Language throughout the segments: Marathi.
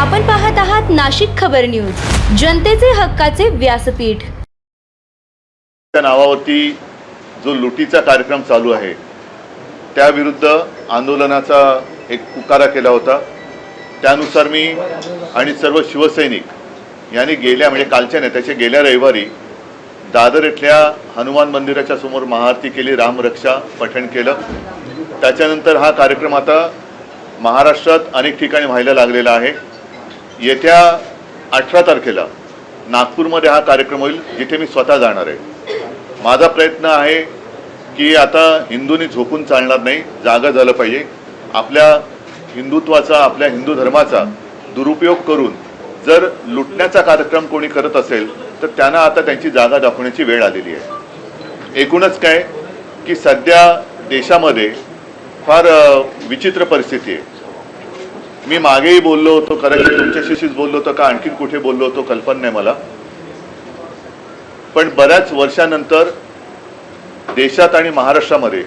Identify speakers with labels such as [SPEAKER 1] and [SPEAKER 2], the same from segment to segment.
[SPEAKER 1] आपण पाहत आहात नाशिक खबर न्यूज, जनतेचे हक्काचे व्यासपीठ।
[SPEAKER 2] त्या नावावरती जो लुटीचा कार्यक्रम चालू आहे त्याविरुद्ध आंदोलनाचा एक पुकारा केला होता। त्यानुसार मी आणि सर्व शिवसैनिक यांनी कालच्या नेत्याचे गेल्या रविवारी दादर इथल्या हनुमान मंदिराच्या समोर महाआरती केली, रामरक्षा पठण केलं। त्याच्यानंतर हा कार्यक्रम आता महाराष्ट्रात अनेक ठिकाणी व्हायला लागलेला आहे। येत्या 18 तारखेला नागपूरमध्ये हा कार्यक्रम होईल, जिथे मी स्वतः जाणार आहे। माझा प्रयत्न आहे की आता हिंदूंनी झोपून चालणार नाही, जागा झालं पाहिजे। आपल्या हिंदुत्वाचा, आपल्या हिंदू धर्माचा दुरुपयोग करून जर लुटण्याचा कार्यक्रम कोणी करत असेल तर त्यांना आता त्यांची जागा दाखवण्याची वेळ आलेली आहे। एकूणच काय की सध्या देशामध्ये फार विचित्र परिस्थिती आहे। मी मागेही बोललो होतो, कदाचित तुमच्याशीच बोललो होतो का आणखी कुठे बोललो होतो कल्पना नाही मला, पण बऱ्याच वर्षानंतर देशात आणि महाराष्ट्रामध्ये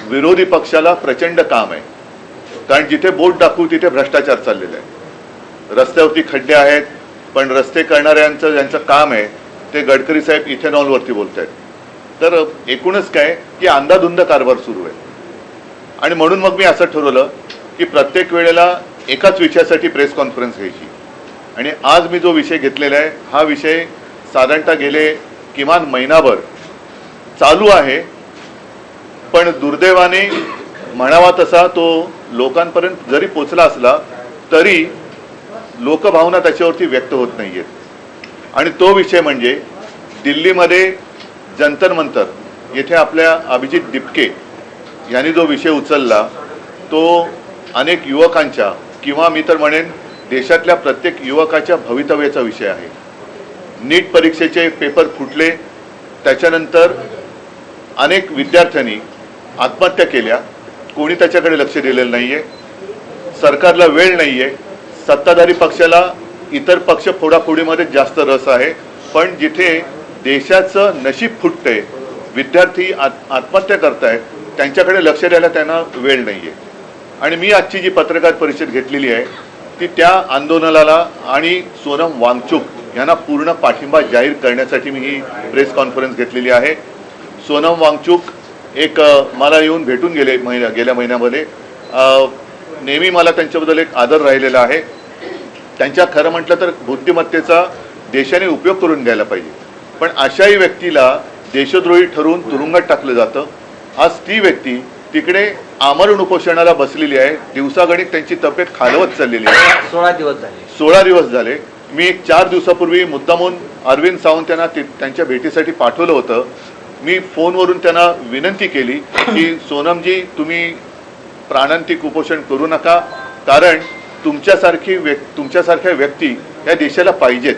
[SPEAKER 2] विरोधी पक्षाला प्रचंड काम आहे। कारण जिथे बोट दाखवू तिथे भ्रष्टाचार चाललेला आहे। रस्त्यावरती खड्डे आहेत, पण रस्ते करणाऱ्यांचं ज्यांचं काम आहे ते गडकरी साहेब इथेनॉलवरती बोलत आहेत। तर एकूणच काय की अंधाधुंद कारभार सुरू आहे। आणि म्हणून मग मी असं ठरवलं की प्रत्येक वेळेला एकाच विषयासाठी प्रेस कॉन्फरन्स घ्यायची। आणि आज मी जो विषय घेतलेला आहे हा विषय साधारणतः गेले किमान महिनाभर चालू आहे, पण दुर्दैवाने म्हणावा तसा तो लोकांपर्यंत जरी पोचला असला तरी लोकभावना त्याच्यावरती व्यक्त होत नाहीयेत। आणि तो विषय म्हणजे दिल्लीमध्ये जंतर मंतर येथे आपल्या अभिजित दिपके यांनी जो विषय उचलला तो अनेक युवकांच्या किंवा मी तर म्हणेन देशातल्या प्रत्येक युवकाच्या भवितव्याचा विषय आहे। नीट परीक्षेचे पेपर फुटले, त्याच्यानंतर अनेक विद्यार्थ्यांनी आत्महत्या केल्या, कोणी त्याच्याकडे लक्ष दिलेलं नाहीये। सरकारला वेळ नाहीये, सत्ताधारी पक्षाला इतर पक्ष फोडाफोडीमध्ये जास्त रस आहे, पण जिथे देशाचं नशीब फुटतंय, विद्यार्थी आत्महत्या करतायत, त्यांच्याकडे लक्ष द्यायला त्यांना वेळ नाहीये। आणि मी आजची जी पत्रकार परिषद घेतलेली आहे ती त्या आंदोलनाला आणि सोनम वांगचुक यांना पूर्ण पाठिंबा जाहीर करण्यासाठी मी ही प्रेस कॉन्फरन्स घेतलेली आहे। सोनम वांगचुक एक मला येऊन भेटून गेले गेल्या महिन्यामध्ये। नेहमी मला त्यांच्याबद्दल एक आदर राहिलेला आहे। त्यांच्या खरं म्हटलं तर बुद्धिमत्तेचा देशाने उपयोग करून घ्यायला पाहिजे, पण अशाही व्यक्तीला देशद्रोही ठरवून तुरुंगात टाकलं जातं। आज ती व्यक्ती तिकडे आमरण उपोषणाला बसलेली आहे। दिवसागणिक त्यांची तब्येत खालवत चाललेली आहे। 16 दिवस झाले। मी 4 दिवसापूर्वी मुद्दामून अरविंद सावंत यांना त्यांच्या भेटीसाठी पाठवलं होतं। मी फोनवरून त्यांना विनंती केली की सोनमजी तुम्ही प्राणांतिक उपोषण करू नका, कारण तुमच्यासारख्या व्यक्ती या देशाला पाहिजेत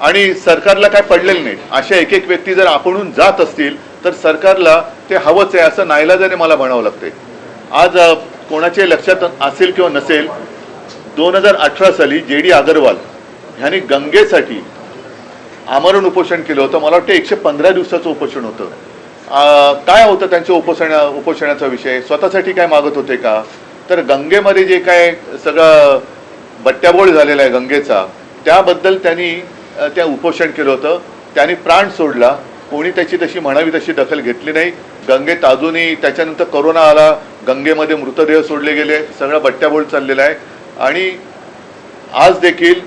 [SPEAKER 2] आणि सरकारला काय पडलेलं नाही। अशा एक एक व्यक्ती जर आपणहून जात असतील तर सरकारला ते हवंच आहे असं नाईलाजाने मला म्हणावं लागतंय। आज कोणाच्या लक्षात असेल किंवा नसेल, 2018 साली JD अग्रवाल ह्यांनी गंगेसाठी आमरण उपोषण केलं होतं। मला वाटतं 115 दिवसाचं उपोषण होतं। काय होतं त्यांच्या उपोषणाचा विषय? स्वतःसाठी काय मागत होते का? तर गंगेमध्ये जे काय सगळं बट्ट्याबोळ झालेला आहे गंगेचा, त्याबद्दल त्यांनी त्या उपोषण केलं होतं। त्यांनी प्राण सोडला, कोणी त्याची तशी म्हणावी तशी दखल घेतली नाही। गंगेत अजूनही त्याच्यानंतर कोरोना आला, गंगेमध्ये मृतदेह सोडले गेले, सगळा बट्ट्याबोळ चाललेला आहे। आणि आज देखील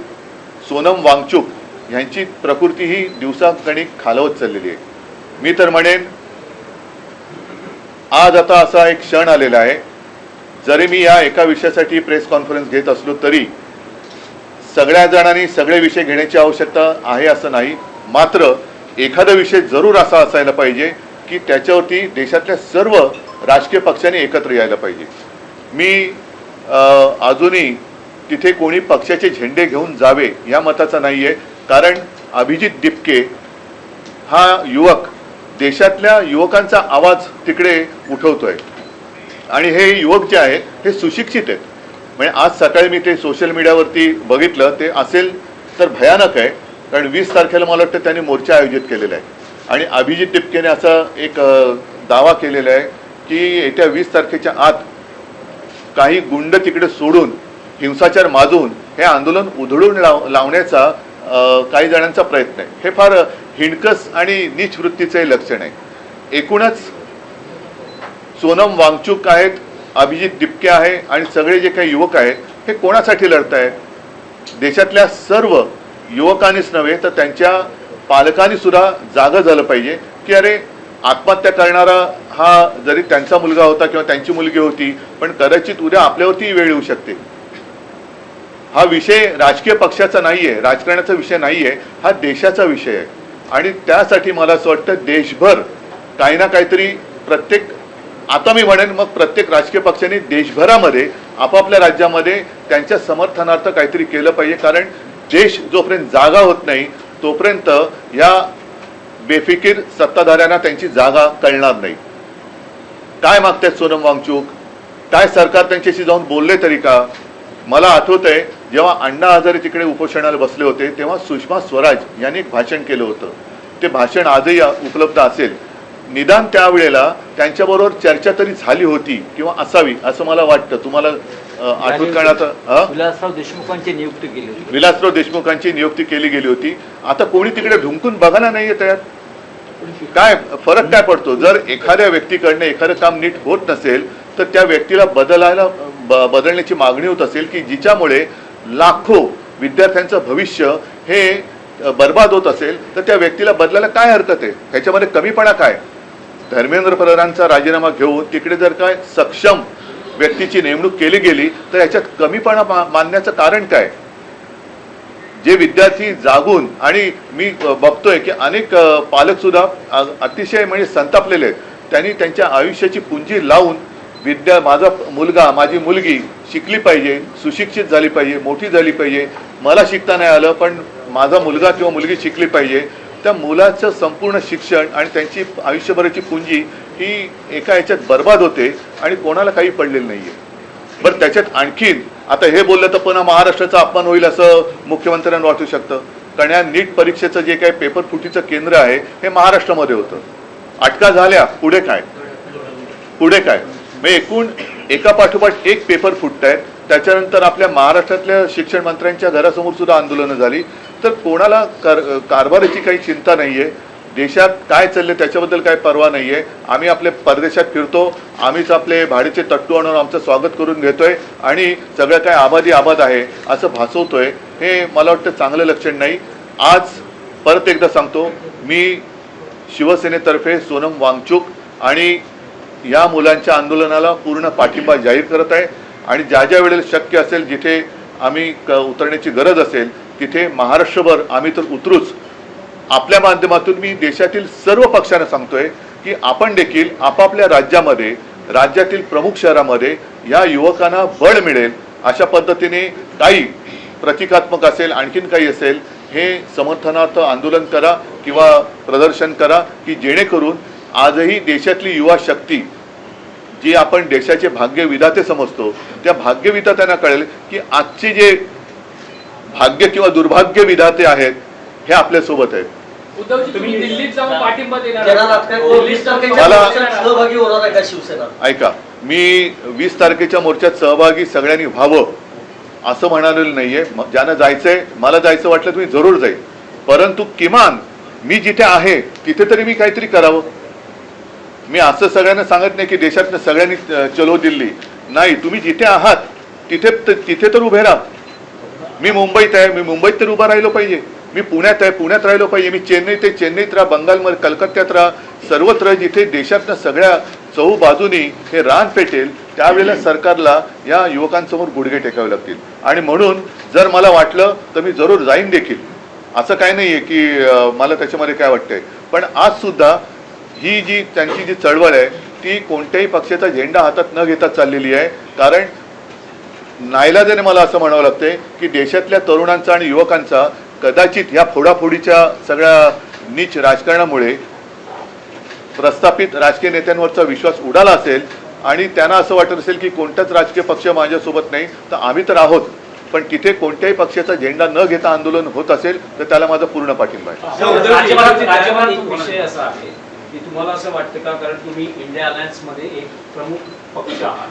[SPEAKER 2] सोनम वांगचुक यांची प्रकृती ही दिवसागणिक खालवत चाललेली आहे। मी तर म्हणेन आज आता असा एक क्षण आलेला आहे, जरी मी या एका विषयासाठी प्रेस कॉन्फरन्स घेत असलो तरी सगळ्या जणांनी सगळे विषय घेण्याची आवश्यकता आहे असं नाही। मात्र एखादा विषय जरूर असा असायला पाहिजे की त्याच्यावरती देशातल्या सर्व राजकीय पक्षांनी एकत्र यायला पाहिजे। मी अजूनही तिथे कोणी पक्षाचे झेंडे घेऊन जावे या मताचा नाही आहे, कारण अभिजित दिपके हा युवक देशातल्या युवकांचा आवाज तिकडे उठवतोय। आणि हे युवक जे आहेत हे सुशिक्षित आहेत। म्हणजे आज सकाळी मी ते सोशल मीडियावरती बघितलं, ते असेल तर भयानक आहे, कारण 20 तारखेला मला वाटतं त्यांनी मोर्चा आयोजित केलेला आहे। आणि अभिजित दिपकेने असा एक दावा केलेला आहे की येत्या 20 तारखेच्या आत काही गुंड तिकडे सोडून हिंसाचार माजून हे आंदोलन उधळून लावण्याचा काही जणांचा प्रयत्न आहे. हे फार हिणकस आणि नीच वृत्तीचे लक्षण आहे. एकूणच सोनम वांगचुक आहेत, अभिजित दिपके आहे आणि सगळे जे काही युवक आहेत हे कोणासाठी लढत आहेत? देशातल्या सर्व युवकांनीच नव्हे तर त्यांच्या पालकांनी सुद्धा जागं झालं पाहिजे की अरे आत्महत्या करणारा हा जरी त्यांचा मुलगा होता किंवा त्यांची मुलगी होती, पण कदाचित उद्या आपल्यावरती वेळ येऊ शकते. हा विषय राजकीय पक्षाचा नाहीये, राजकारणाचा विषय नाहीये, हा देशाचा विषय आहे. आणि त्यासाठी मला असं वाटतं देशभर काही ना काहीतरी आता मी म्हणेन मग प्रत्येक राजकीय पक्षाने देशभरामध्ये आपापल्या राज्यामध्ये त्यांच्या समर्थनार्थ काहीतरी केलं पाहिजे. कारण देश जोपर्यंत जागा होत नाही तोपर्यंत या बेफिकीर सत्ताधाऱ्यांना त्यांची जागा कळणार नाही. काय मागतायत सोनम वांगचुक? काय सरकार त्यांच्याशी जाऊन बोलले तरी का? मला आठवत आहे जेव्हा अण्णा हजारे तिकडे उपोषणाला बसले होते तेव्हा सुषमा स्वराज यांनी एक भाषण केलं होतं. ते भाषण आजही उपलब्ध असेल. निदान त्यावेळेला त्यांच्याबरोबर चर्चा तरी झाली होती किंवा असावी असं मला वाटतं. तुम्हाला आठवत करण्याचा
[SPEAKER 3] विलासराव देशमुखांची नियुक्ती केली होती.
[SPEAKER 2] विलासराव देशमुखांची नियुक्ती केली गेली होती. आता कोणी तिकडे ढुंकून बघायला नाहीये त्यात. काय फरक काय पडतो? जर एखाद्या व्यक्तीकडनं एखादं काम नीट होत नसेल तर त्या व्यक्तीला बदलण्याची मागणी होत असेल की जिच्यामुळे लाखो विद्यार्थ्यांचं भविष्य हे बर्बाद होत असेल तर त्या व्यक्तीला बदलायला काय हरकत आहे? ह्याच्यामध्ये कमीपणा काय? धर्मेंद्र प्रधानांचा राजीनामा घेऊन तिकडे जर काय सक्षम व्यक्तीची नेमणूक केली गेली तर याच्यात कमीपणा मानण्याचं कारण काय? जे विद्यार्थी जागून, आणि मी बघतोय की अनेक पालक सुद्धा अतिशय म्हणजे संतापलेले आहेत. त्यांनी त्यांच्या आयुष्याची पुंजी लावून माझा मुलगा माझी मुलगी शिकली पाहिजे, सुशिक्षित झाली पाहिजे, मोठी झाली पाहिजे, मला शिकता नाही आलं पण माझा मुलगा किंवा मुलगी शिकली पाहिजे, त्या मुलाचं संपूर्ण शिक्षण आणि त्यांची आयुष्यभराची पुंजी ही एका याच्यात बर्बाद होते आणि कोणाला काही पडलेलं नाहीये. बरं, त्याच्यात आणखीन आता हे बोललं तर पुन्हा महाराष्ट्राचा अपमान होईल असं मुख्यमंत्र्यांना वाटू शकतं. कारण या नीट परीक्षेचं जे काही पेपर फुटीचं केंद्र आहे हे महाराष्ट्रामध्ये होतं. अटका झाल्या, पुढे काय? पुढे काय? मग एकूण एका पाठोपाठ एक पेपर फुटत आहेत. त्याच्यानंतर आपल्या महाराष्ट्रातल्या शिक्षण मंत्र्यांच्या घरासमोर सुद्धा आंदोलनं झाली. तर कोणाला कारभाराची काही चिंता नाहीये. देशात काय चाललंय त्याच्याबद्दल काय पर्वा नाहीये. आम्ही आपले परदेशात फिरतो, आम्हीच आपले भाडीचे तट्टू आणून आमचं स्वागत करून घेतोय आणि सगळं काय आबाद आहे असं भासवतोय. हे मला वाटतं चांगलं लक्षण नाही. आज परत एकदा सांगतो, मी शिवसेनेतर्फे सोनम वांगचुक आणि या मुलांच्या आंदोलनाला पूर्ण पाठिंबा जाहीर करत आहे. आणि ज्या ज्या वेळेला शक्य असेल, जिथे आम्ही उतरण्याची गरज असेल तिथे महाराष्ट्रभर आम्ही तर उतरूच. आपल्या माध्यमातून मी देशातील सर्व पक्षांना सांगतोय की आपण देखील आपापल्या राज्यामध्ये, राज्यातील प्रमुख शहरामध्ये या युवकांना बळ मिळेल अशा पद्धतीने काही प्रतिकात्मक असेल, आणखीन काही असेल, हे समर्थनार्थ आंदोलन करा किंवा प्रदर्शन करा की जेणेकरून आजही देशातली युवा शक्ती जी आपण देशाचे भाग्यविधाते समजतो त्या भाग्यविधात्यांना कळेल की आजचे जे भाग्य किंवा दुर्भाग्य विधाते आहेत हे आपल्या सोबत आहेत.
[SPEAKER 4] तुम्ही दिल्लीत जाऊन पाठिंबा देणार
[SPEAKER 3] सहभागी होणार आहे का शिवसेना?
[SPEAKER 2] ऐका, मी 20 तारखेच्या मोर्चात सहभागी सगळ्यांनी व्हावं असं म्हणालेलं नाहीये. ज्यांना जायचंय, मला जायचं वाटलं तुम्ही जरूर जाईल, परंतु किमान मी जिथे आहे तिथे तरी मी काहीतरी करावं. मी असं सगळ्यांना सांगत नाही की देशातनं सगळ्यांनी चलो दिल्ली. नाही, तुम्ही जिथे आहात तिथे तर उभे राहा. मी मुंबईत आहे, मी मुंबईत तर उभा राहिलो पाहिजे. मी पुण्यात आहे, पुण्यात राहिलो पाहिजे. मी चेन्नईत आहे, चेन्नईत राहा. बंगालमध्ये, कलकत्त्यात राहा. सर्वत्र जिथे देशातनं सगळ्या चहूबाजूनी हे रान पेटेल त्यावेळेला सरकारला या युवकांसमोर गुडघे टेकावे लागतील. आणि म्हणून जर मला वाटलं तर मी जरूर जाईन देखील. असं काही नाहीये की मला त्याच्यामध्ये काय वाटतंय. पण आज सुद्धा ही जी त्यांची जी चळवळ आहे ती कोणत्याही पक्षाचा झेंडा हातात न घेता चाललेली आहे. कारण नाईलाजाने मला असं म्हणावं लागतंय की देशातल्या तरुणांचा आणि युवकांचा कदाचित ह्या फोडाफोडीच्या सगळ्या नीच राजकारणामुळे प्रस्थापित राजकीय नेत्यांवरचा विश्वास उडाला असेल आणि त्यांना असं वाटत असेल की कोणताच राजकीय पक्ष माझ्यासोबत नाही, तर आम्ही तर आहोत. पण तिथे कोणत्याही पक्षाचा झेंडा न घेता आंदोलन होत असेल तर त्याला माझा पूर्ण पाठिंबा आहे.
[SPEAKER 4] विषय असा आहे की तुम्हाला असं वाटतं का, कारण तुम्ही इंडिया अलायन्स मध्ये एक प्रमुख पक्ष आहात,